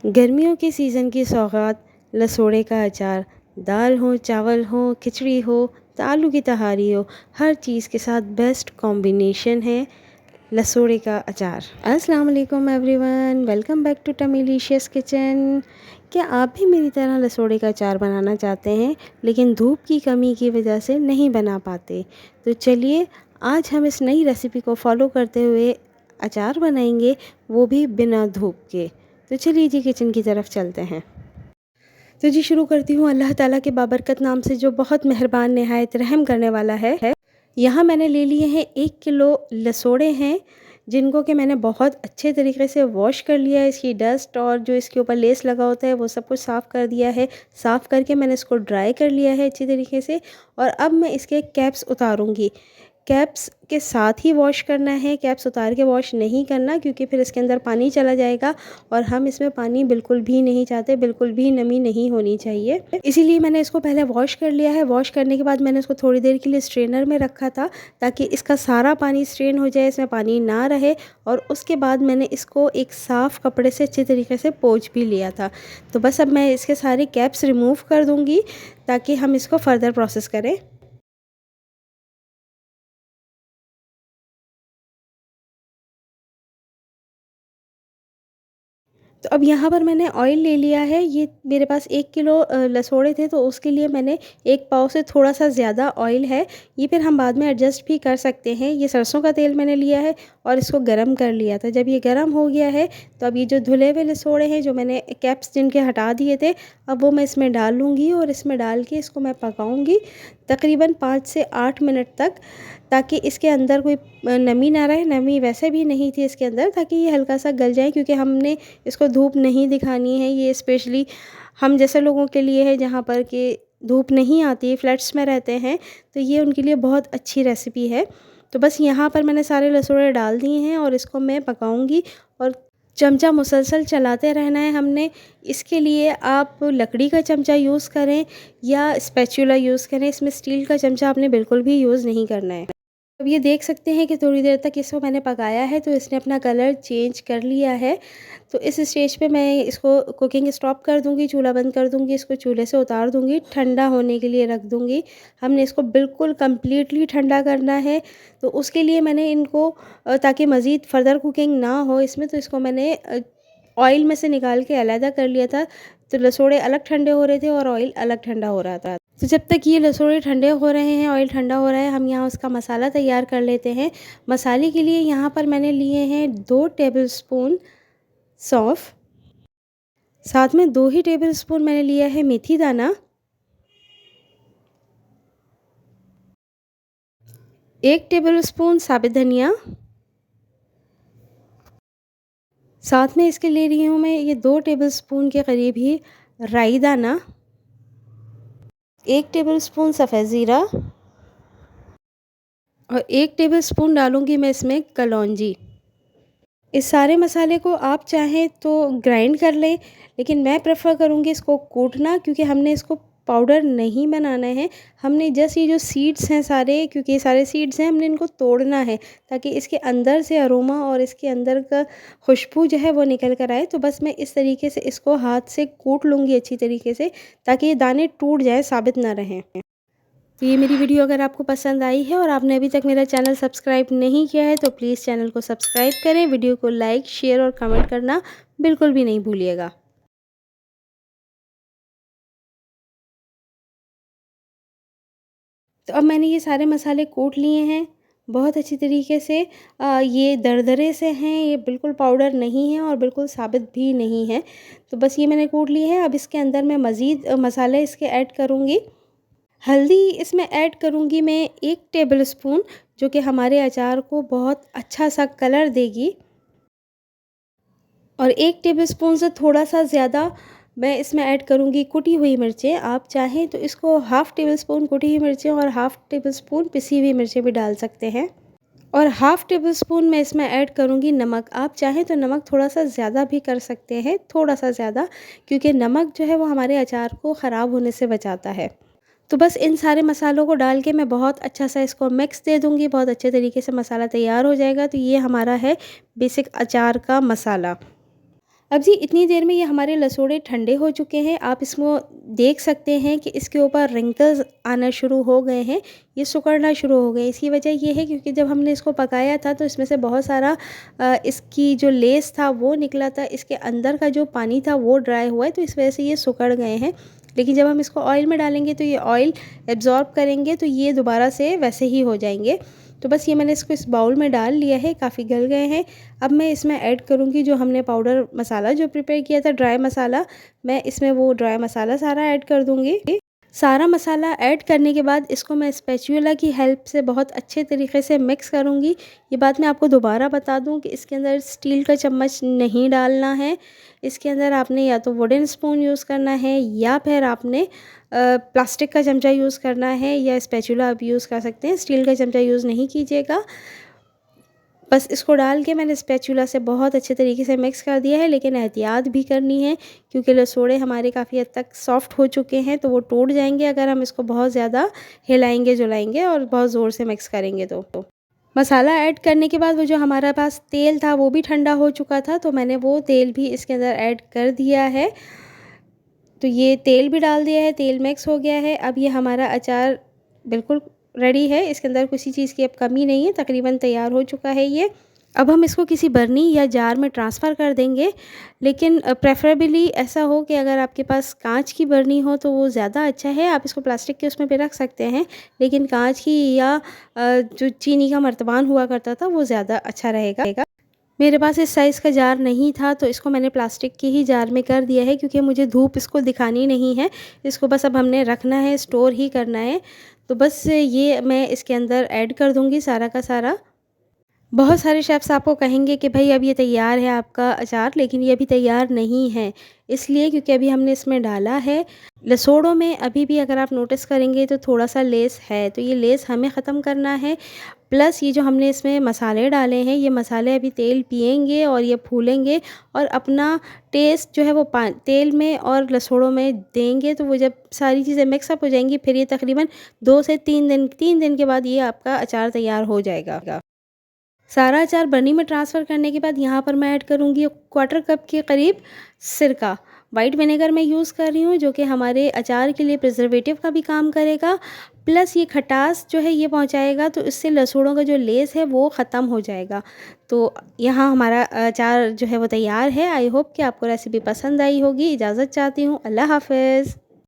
गर्मियों के सीज़न की सौगात लसोड़े का अचार। दाल हो, चावल हो, खिचड़ी हो, तो आलू की तहारी हो, हर चीज़ के साथ बेस्ट कॉम्बिनेशन है लसोड़े का अचार। अस्सलाम वालेकुम everyone, welcome back to Tummylicious kitchen. क्या आप भी मेरी तरह लसोड़े का अचार बनाना चाहते हैं लेकिन धूप की कमी की वजह से नहीं बना पाते? तो चलिए आज हम इस नई रेसिपी को फॉलो करते हुए अचार बनाएंगे, वो भी बिना धूप के। तो चलिए जी किचन की तरफ चलते हैं। तो जी शुरू करती हूँ अल्लाह ताला के बाबरकत नाम से, जो बहुत मेहरबान नहायत रहम करने वाला है। यहाँ मैंने ले लिए हैं 1 किलो लसोड़े हैं, जिनको कि मैंने बहुत अच्छे तरीके से वॉश कर लिया है। इसकी डस्ट और जो इसके ऊपर लेस लगा होता है वो सब कुछ साफ़ कर दिया है। साफ़ करके मैंने इसको ड्राई कर लिया है अच्छी तरीके से। और अब मैं इसके कैप्स उतारूँगी। कैप्स के साथ ही वॉश करना है, कैप्स उतार के वॉश नहीं करना, क्योंकि फिर इसके अंदर पानी चला जाएगा और हम इसमें पानी बिल्कुल भी नहीं चाहते, बिल्कुल भी नमी नहीं होनी चाहिए। इसीलिए मैंने इसको पहले वॉश कर लिया है। वॉश करने के बाद मैंने इसको थोड़ी देर के लिए स्ट्रेनर में रखा था, ताकि इसका सारा पानी स्ट्रेन हो जाए, इसमें पानी ना रहे। और उसके बाद मैंने इसको एक साफ़ कपड़े से अच्छी तरीके से पोंछ भी लिया था। तो बस अब मैं इसके सारे कैप्स रिमूव कर दूँगी, ताकि हम इसको फ़र्दर प्रोसेस करें। तो अब यहाँ पर मैंने ऑयल ले लिया है। ये मेरे पास 1 किलो लसोड़े थे, तो उसके लिए मैंने 1 पाव से थोड़ा-सा ज़्यादा ऑयल है। ये फिर हम बाद में एडजस्ट भी कर सकते हैं। ये सरसों का तेल मैंने लिया है और इसको गरम कर लिया था। जब ये गरम हो गया है, तो अब ये जो धुले हुए लसोड़े हैं, जो मैंने कैप्स जिनके हटा दिए थे, अब वो मैं इसमें डाल लूँगी और इसमें डाल के इसको मैं पकाऊँगी तकरीबन 5 से 8 मिनट तक, ताकि इसके अंदर कोई नमी ना रहे। नमी वैसे भी नहीं थी इसके अंदर, ताकि ये हल्का सा गल जाए, क्योंकि हमने इसको धूप नहीं दिखानी है। ये स्पेशली हम जैसे लोगों के लिए है, जहाँ पर कि धूप नहीं आती, फ्लैट्स में रहते हैं, तो ये उनके लिए बहुत अच्छी रेसिपी है। तो बस यहाँ पर मैंने सारे लसोड़े डाल दिए हैं और इसको मैं पकाऊंगी और चमचा मुसलसल चलाते रहना है हमने। इसके लिए आप लकड़ी का चमचा यूज़ करें या स्पैचुला यूज़ करें। इसमें स्टील का चमचा आपने बिल्कुल भी यूज़ नहीं करना है। अब ये देख सकते हैं कि थोड़ी देर तक इसको मैंने पकाया है, तो इसने अपना कलर चेंज कर लिया है। तो इस स्टेज पे मैं इसको कुकिंग स्टॉप कर दूंगी, चूल्हा बंद कर दूंगी, इसको चूल्हे से उतार दूंगी, ठंडा होने के लिए रख दूंगी। हमने इसको बिल्कुल कम्प्लीटली ठंडा करना है। तो उसके लिए मैंने इनको ताकि मज़ीद फर्दर कुकिंग ना हो इसमें, तो इसको मैंने ऑयल में से निकाल के अलहदा कर लिया था। तो लसोड़े अलग ठंडे हो रहे थे और ऑयल अलग ठंडा हो रहा था। तो जब तक ये लसोड़े ठंडे हो रहे हैं, ऑयल ठंडा हो रहा है, हम यहाँ उसका मसाला तैयार कर लेते हैं। मसाले के लिए यहाँ पर मैंने लिए हैं 2 टेबलस्पून सौंफ, साथ में 2 ही टेबलस्पून मैंने लिया है मेथी दाना, 1 टेबलस्पून साबित धनिया, साथ में इसके ले रही हूँ मैं ये 2 टेबलस्पून के करीब ही राई दाना, 1 टेबलस्पून सफ़ेद ज़ीरा और 1 टेबलस्पून डालूँगी मैं इसमें कलौंजी। इस सारे मसाले को आप चाहें तो ग्राइंड कर लें, लेकिन मैं प्रेफर करूँगी इसको कूटना, क्योंकि हमने इसको पाउडर नहीं बनाना है। हमने जस्ट ये जो सीड्स हैं सारे, क्योंकि ये सारे सीड्स हैं, हमने इनको तोड़ना है, ताकि इसके अंदर से अरोमा और इसके अंदर का खुशबू जो है वो निकल कर आए। तो बस मैं इस तरीके से इसको हाथ से कूट लूँगी अच्छी तरीके से, ताकि ये दाने टूट जाए, साबित ना रहें। तो ये मेरी वीडियो अगर आपको पसंद आई है और आपने अभी तक मेरा चैनल सब्सक्राइब नहीं किया है, तो प्लीज़ चैनल को सब्सक्राइब करें। वीडियो को लाइक, शेयर और कमेंट करना बिल्कुल भी नहीं भूलिएगा। तो अब मैंने ये सारे मसाले कूट लिए हैं बहुत अच्छी तरीके से। ये दरदरे से हैं, ये बिल्कुल पाउडर नहीं है और बिल्कुल साबित भी नहीं है। तो बस ये मैंने कूट लिए हैं। अब इसके अंदर मैं मज़ीद मसाले इसके ऐड करूँगी। हल्दी इसमें ऐड करूँगी मैं 1 टेबलस्पून, जो कि हमारे अचार को बहुत अच्छा सा कलर देगी। और 1 टेबलस्पून से थोड़ा-सा ज़्यादा मैं इसमें ऐड करूँगी कुटी हुई मिर्चें। आप चाहें तो इसको हाफ़ टेबलस्पून कुटी हुई मिर्चें और हाफ़ टेबलस्पून पिसी हुई मिर्चें भी डाल सकते हैं। और हाफ़ टेबलस्पून मैं इसमें ऐड करूँगी नमक। आप चाहें तो नमक थोड़ा-सा ज़्यादा भी कर सकते हैं, थोड़ा-सा ज़्यादा, क्योंकि नमक जो है वो हमारे अचार को ख़राब होने से बचाता है। तो बस इन सारे मसालों को डाल के मैं बहुत अच्छा सा इसको मिक्स दे दूँगी। बहुत अच्छे तरीके से मसाला तैयार हो जाएगा। तो ये हमारा है बेसिक अचार का मसाला। अब जी इतनी देर में ये हमारे लसोड़े ठंडे हो चुके हैं। आप इसको देख सकते हैं कि इसके ऊपर रिंकल्स आना शुरू हो गए हैं, ये सिकुड़ना शुरू हो गए। इसकी वजह ये है क्योंकि जब हमने इसको पकाया था तो इसमें से बहुत सारा इसकी जो लेस था वो निकला था, इसके अंदर का जो पानी था वो ड्राई हुआ है, तो इस वजह से ये सिकुड़ गए हैं। लेकिन जब हम इसको ऑयल में डालेंगे तो ये ऑयल एब्ज़ॉर्ब करेंगे तो ये दोबारा से वैसे ही हो जाएंगे। तो बस ये मैंने इसको इस बाउल में डाल लिया है, काफ़ी गल गए हैं। अब मैं इसमें ऐड करूँगी जो हमने पाउडर मसाला जो प्रिपेयर किया था, ड्राई मसाला, मैं इसमें वो ड्राई मसाला सारा ऐड कर दूँगी। सारा मसाला ऐड करने के बाद इसको मैं स्पैचुला की हेल्प से बहुत अच्छे तरीके से मिक्स करूँगी। ये बात मैं आपको दोबारा बता दूँ कि इसके अंदर स्टील का चम्मच नहीं डालना है। इसके अंदर आपने या तो वुडन स्पून यूज़ करना है या फिर आपने प्लास्टिक का चमचा यूज़ करना है, या स्पैचुला आप यूज़ कर सकते हैं। स्टील का चमचा यूज़ नहीं कीजिएगा। बस इसको डाल के मैंने स्पैचुला से बहुत अच्छे तरीके से मिक्स कर दिया है, लेकिन एहतियात भी करनी है क्योंकि लसोड़े हमारे काफ़ी हद तक सॉफ्ट हो चुके हैं, तो वो टूट जाएंगे अगर हम इसको बहुत ज़्यादा हिलाएंगे जुलाएंगे और बहुत ज़ोर से मिक्स करेंगे तो। मसाला ऐड करने के बाद वो जो हमारे पास तेल था वो भी ठंडा हो चुका था, तो मैंने वो तेल भी इसके अंदर ऐड कर दिया है। तो ये तेल भी डाल दिया है, तेल मिक्स हो गया है। अब ये हमारा अचार बिल्कुल रेडी है, इसके अंदर किसी चीज़ की अब कमी नहीं है, तकरीबन तैयार हो चुका है ये। अब हम इसको किसी बरनी या जार में ट्रांसफ़र कर देंगे, लेकिन प्रेफ़रेबली ऐसा हो कि अगर आपके पास कांच की बरनी हो तो वो ज़्यादा अच्छा है। आप इसको प्लास्टिक के उसमें भी रख सकते हैं, लेकिन कांच की या जो चीनी का मर्तबान हुआ करता था वो ज़्यादा अच्छा रहेगा। मेरे पास इस साइज़ का जार नहीं था तो इसको मैंने प्लास्टिक के ही जार में कर दिया है क्योंकि मुझे धूप इसको दिखानी नहीं है। इसको बस अब हमने रखना है, स्टोर ही करना है। तो बस ये मैं इसके अंदर ऐड कर दूँगी सारा का सारा। बहुत सारे शेफ़्स आपको कहेंगे कि भई अब ये तैयार है आपका अचार, लेकिन ये अभी तैयार नहीं है। इसलिए क्योंकि अभी हमने इसमें डाला है। लसोड़ों में अभी भी अगर आप नोटिस करेंगे तो थोड़ा-सा लेस है, तो ये लेस हमें ख़त्म करना है। प्लस ये जो हमने इसमें मसाले डाले हैं, ये मसाले अभी तेल पिएँगे और ये फूलेंगे और अपना टेस्ट जो है वो तेल में और लसोड़ों में देंगे, तो वो जब सारी चीज़ें मिक्स अप हो जाएँगी फिर ये तकरीबन 2 से 3 दिन के बाद ये आपका अचार तैयार हो जाएगा। सारा अचार बरनी में ट्रांसफ़र करने के बाद यहाँ पर मैं ऐड करूँगी क्वार्टर कप के करीब सिरका। वाइट विनेगर मैं यूज़ कर रही हूँ जो कि हमारे अचार के लिए प्रिजर्वेटिव का भी काम करेगा, प्लस ये खटास जो है ये पहुँचाएगा, तो इससे लसूणों का जो लेस है वो ख़त्म हो जाएगा। तो यहाँ हमारा अचार जो है वो तैयार है। आई होप कि आपको रेसिपी पसंद आई होगी। इजाज़त चाहती हूँ। अल्लाह हाफ़िज़।